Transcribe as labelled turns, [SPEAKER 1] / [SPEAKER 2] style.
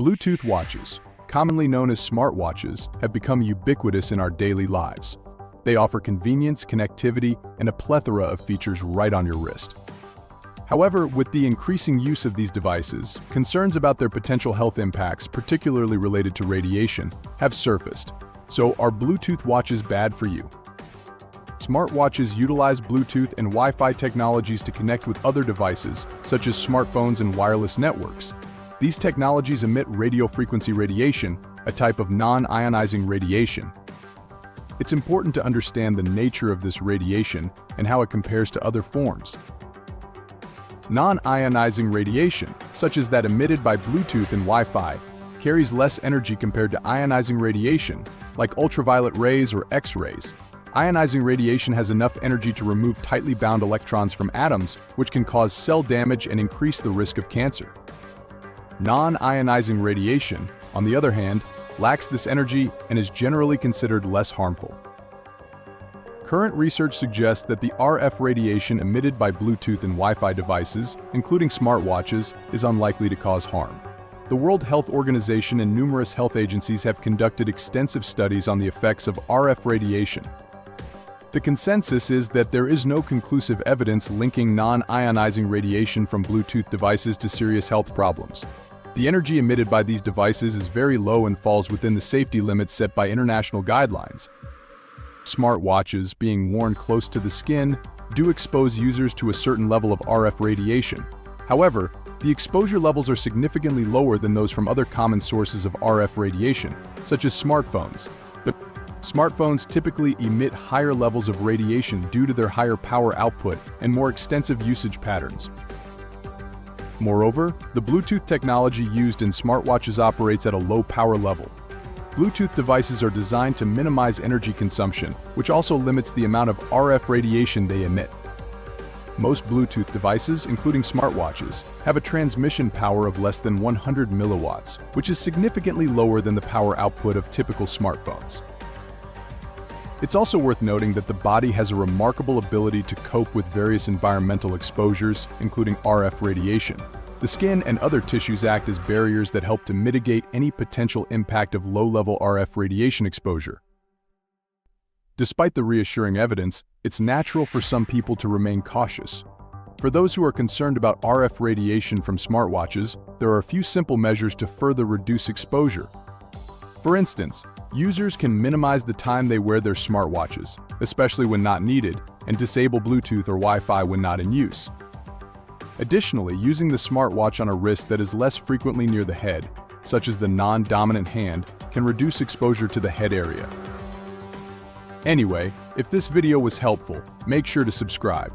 [SPEAKER 1] Bluetooth watches, commonly known as smartwatches, have become ubiquitous in our daily lives. They offer convenience, connectivity, and a plethora of features right on your wrist. However, with the increasing use of these devices, concerns about their potential health impacts, particularly related to radiation, have surfaced. So, are Bluetooth watches bad for you? Smartwatches utilize Bluetooth and Wi-Fi technologies to connect with other devices, such as smartphones and wireless networks. These technologies emit radio frequency radiation, a type of non-ionizing radiation. It's important to understand the nature of this radiation and how it compares to other forms. Non-ionizing radiation, such as that emitted by Bluetooth and Wi-Fi, carries less energy compared to ionizing radiation, like ultraviolet rays or X-rays. Ionizing radiation has enough energy to remove tightly bound electrons from atoms, which can cause cell damage and increase the risk of cancer. Non-ionizing radiation, on the other hand, lacks this energy and is generally considered less harmful. Current research suggests that the RF radiation emitted by Bluetooth and Wi-Fi devices, including smartwatches, is unlikely to cause harm. The World Health Organization and numerous health agencies have conducted extensive studies on the effects of RF radiation. The consensus is that there is no conclusive evidence linking non-ionizing radiation from Bluetooth devices to serious health problems. The energy emitted by these devices is very low and falls within the safety limits set by international guidelines. Smartwatches, being worn close to the skin, do expose users to a certain level of RF radiation. However, the exposure levels are significantly lower than those from other common sources of RF radiation, such as smartphones. Smartphones typically emit higher levels of radiation due to their higher power output and more extensive usage patterns. Moreover, the Bluetooth technology used in smartwatches operates at a low power level. Bluetooth devices are designed to minimize energy consumption, which also limits the amount of RF radiation they emit. Most Bluetooth devices, including smartwatches, have a transmission power of less than 100 milliwatts, which is significantly lower than the power output of typical smartphones. It's also worth noting that the body has a remarkable ability to cope with various environmental exposures, including RF radiation. The skin and other tissues act as barriers that help to mitigate any potential impact of low-level RF radiation exposure. Despite the reassuring evidence, it's natural for some people to remain cautious. For those who are concerned about RF radiation from smartwatches, there are a few simple measures to further reduce exposure. For instance, users can minimize the time they wear their smartwatches, especially when not needed, and disable Bluetooth or Wi-Fi when not in use. Additionally, using the smartwatch on a wrist that is less frequently near the head, such as the non-dominant hand, can reduce exposure to the head area. Anyway, if this video was helpful, make sure to subscribe.